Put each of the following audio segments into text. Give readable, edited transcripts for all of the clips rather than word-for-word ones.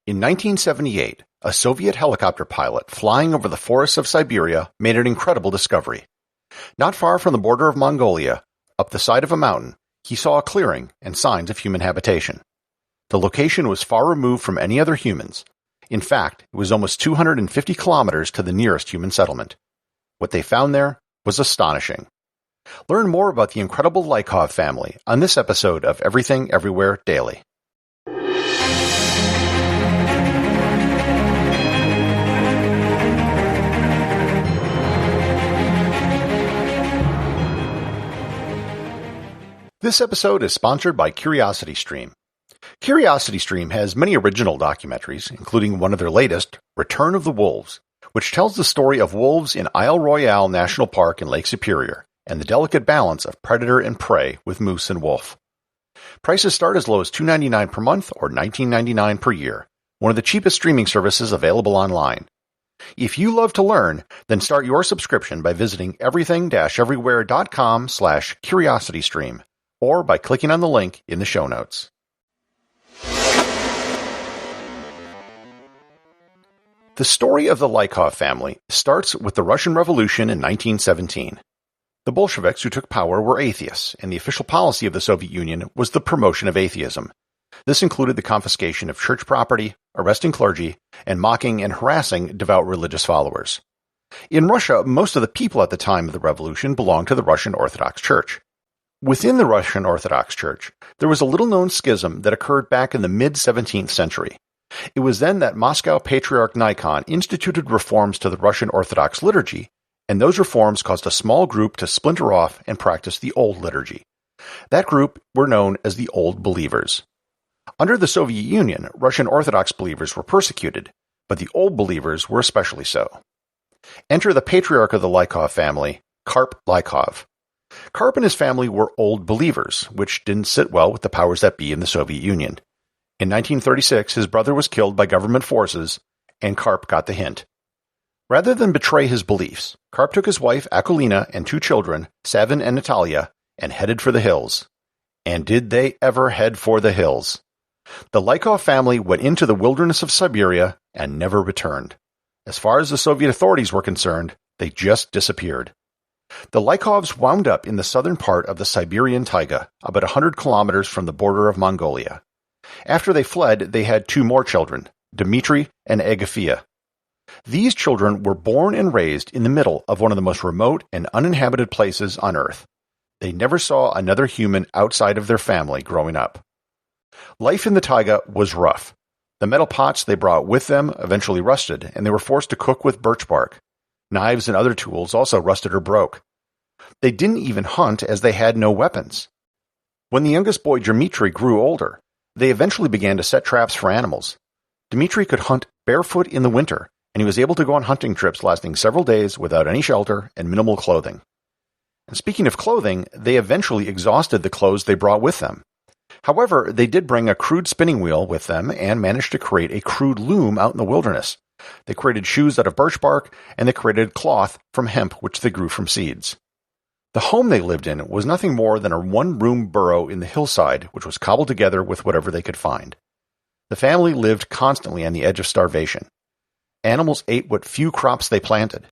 In 1978, a Soviet helicopter pilot flying over the forests of Siberia made an incredible discovery. Not far from the border of Mongolia, up the side of a mountain, he saw a clearing and signs of human habitation. The location was far removed from any other humans. In fact, it was almost 250 kilometers to the nearest human settlement. What they found there was astonishing. Learn more about the incredible Lykov family on this episode of Everything Everywhere Daily. This episode is sponsored by CuriosityStream. CuriosityStream has many original documentaries, including one of their latest, Return of the Wolves, which tells the story of wolves in Isle Royale National Park in Lake Superior and the delicate balance of predator and prey with moose and wolf. Prices start as low as $2.99 per month or $19.99 per year, one of the cheapest streaming services available online. If you love to learn, then start your subscription by visiting everything-everywhere.com/curiositystream or by clicking on the link in the show notes. The story of the Lykov family starts with the Russian Revolution in 1917. The Bolsheviks who took power were atheists, and the official policy of the Soviet Union was the promotion of atheism. This included the confiscation of church property, arresting clergy, and mocking and harassing devout religious followers. In Russia, most of the people at the time of the revolution belonged to the Russian Orthodox Church. Within the Russian Orthodox Church, there was a little-known schism that occurred back in the mid-17th century. It was then that Moscow Patriarch Nikon instituted reforms to the Russian Orthodox liturgy, and those reforms caused a small group to splinter off and practice the old liturgy. That group were known as the Old Believers. Under the Soviet Union, Russian Orthodox believers were persecuted, but the Old Believers were especially so. Enter the patriarch of the Lykov family, Karp Lykov. Karp and his family were Old Believers, which didn't sit well with the powers that be in the Soviet Union. In 1936, his brother was killed by government forces, and Karp got the hint. Rather than betray his beliefs, Karp took his wife Akulina and two children, Savin and Natalia, and headed for the hills. And did they ever head for the hills? The Lykov family went into the wilderness of Siberia and never returned. As far as the Soviet authorities were concerned, they just disappeared. The Lykovs wound up in the southern part of the Siberian taiga, about 100 kilometers from the border of Mongolia. After they fled, they had two more children, Dmitry and Agafia. These children were born and raised in the middle of one of the most remote and uninhabited places on Earth. They never saw another human outside of their family growing up. Life in the taiga was rough. The metal pots they brought with them eventually rusted, and they were forced to cook with birch bark. Knives and other tools also rusted or broke. They didn't even hunt as they had no weapons. When the youngest boy Dmitry grew older, they eventually began to set traps for animals. Dmitry could hunt barefoot in the winter, and he was able to go on hunting trips lasting several days without any shelter and minimal clothing. And speaking of clothing, they eventually exhausted the clothes they brought with them. However, they did bring a crude spinning wheel with them and managed to create a crude loom out in the wilderness. They created shoes out of birch bark, and they created cloth from hemp which they grew from seeds. The home they lived in was nothing more than a one-room burrow in the hillside which was cobbled together with whatever they could find. The family lived constantly on the edge of starvation. Animals ate what few crops they planted.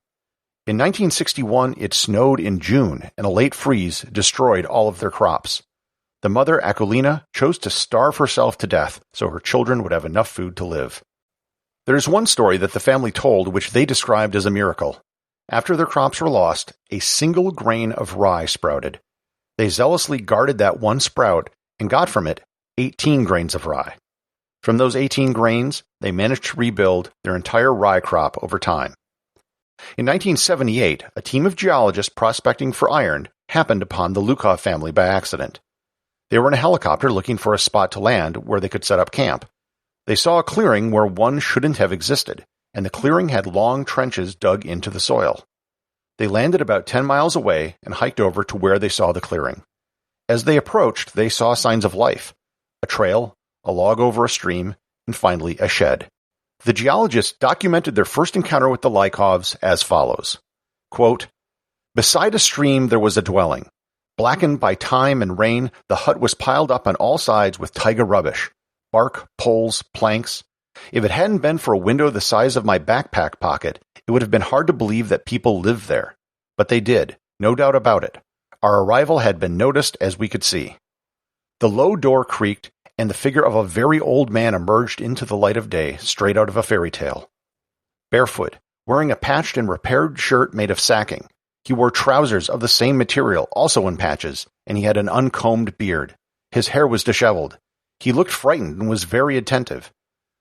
In 1961, it snowed in June, and a late freeze destroyed all of their crops. The mother, Akulina, chose to starve herself to death so her children would have enough food to live. There is one story that the family told which they described as a miracle. After their crops were lost, a single grain of rye sprouted. They zealously guarded that one sprout and got from it 18 grains of rye. From those 18 grains, they managed to rebuild their entire rye crop over time. In 1978, a team of geologists prospecting for iron happened upon the Lykov family by accident. They were in a helicopter looking for a spot to land where they could set up camp. They saw a clearing where one shouldn't have existed, and the clearing had long trenches dug into the soil. They landed about 10 miles away and hiked over to where they saw the clearing. As they approached, they saw signs of life: a trail, a log over a stream, and finally a shed. The geologists documented their first encounter with the Lykovs as follows. Quote, "Beside a stream there was a dwelling. Blackened by time and rain, the hut was piled up on all sides with taiga rubbish, bark, poles, planks. If it hadn't been for a window the size of my backpack pocket, it would have been hard to believe that people lived there. But they did, no doubt about it. Our arrival had been noticed as we could see. The low door creaked, and the figure of a very old man emerged into the light of day, straight out of a fairy tale. Barefoot, wearing a patched and repaired shirt made of sacking. He wore trousers of the same material, also in patches, and he had an uncombed beard. His hair was disheveled. He looked frightened and was very attentive.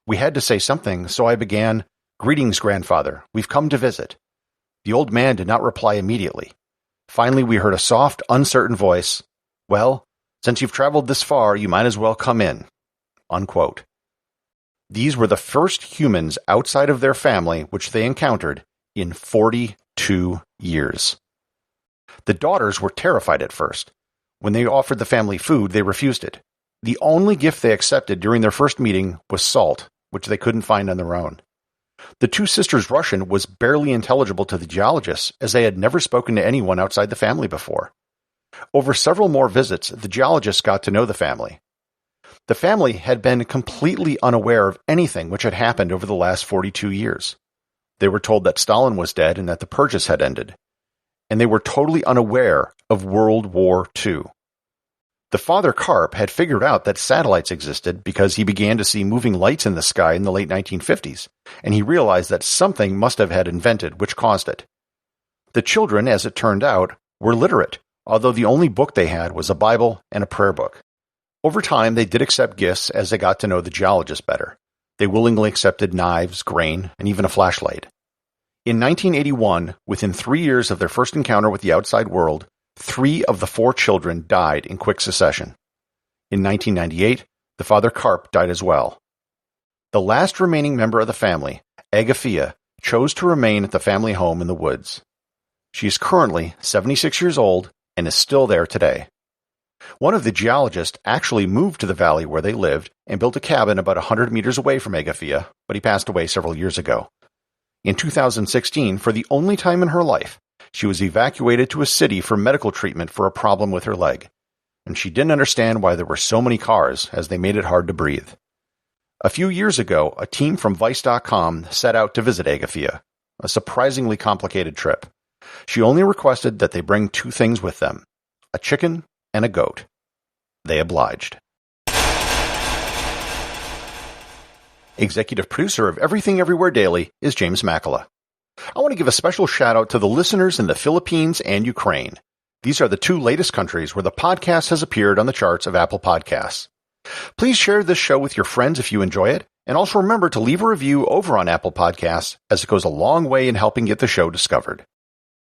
We had to say something, so I began, "Greetings, grandfather. We've come to visit." The old man did not reply immediately. Finally, we heard a soft, uncertain voice. "Well, since you've traveled this far, you might as well come in." Unquote. These were the first humans outside of their family which they encountered in 42 years. The daughters were terrified at first. When they offered the family food, they refused it. The only gift they accepted during their first meeting was salt, which they couldn't find on their own. The two sisters' Russian was barely intelligible to the geologists, as they had never spoken to anyone outside the family before. Over several more visits, the geologists got to know the family. The family had been completely unaware of anything which had happened over the last 42 years. They were told that Stalin was dead and that the purges had ended. And they were totally unaware of World War II. The father Karp had figured out that satellites existed because he began to see moving lights in the sky in the late 1950s, and he realized that something must have had invented which caused it. The children, as it turned out, were literate, although the only book they had was a Bible and a prayer book. Over time, they did accept gifts as they got to know the geologists better. They willingly accepted knives, grain, and even a flashlight. In 1981, within 3 years of their first encounter with the outside world, 3 of the 4 children died in quick succession. In 1998, the father Karp died as well. The last remaining member of the family, Agafia, chose to remain at the family home in the woods. She is currently 76 years old and is still there today. One of the geologists actually moved to the valley where they lived and built a cabin about 100 meters away from Agafia, but he passed away several years ago. In 2016, for the only time in her life, she was evacuated to a city for medical treatment for a problem with her leg, and she didn't understand why there were so many cars, as they made it hard to breathe. A few years ago, a team from Vice.com set out to visit Agafia, a surprisingly complicated trip. She only requested that they bring 2 things with them, a chicken and a goat. They obliged. Executive producer of Everything Everywhere Daily is James Makala. I want to give a special shout out to the listeners in the Philippines and Ukraine. These are the 2 latest countries where the podcast has appeared on the charts of Apple Podcasts. Please share this show with your friends if you enjoy it, and also remember to leave a review over on Apple Podcasts, as it goes a long way in helping get the show discovered.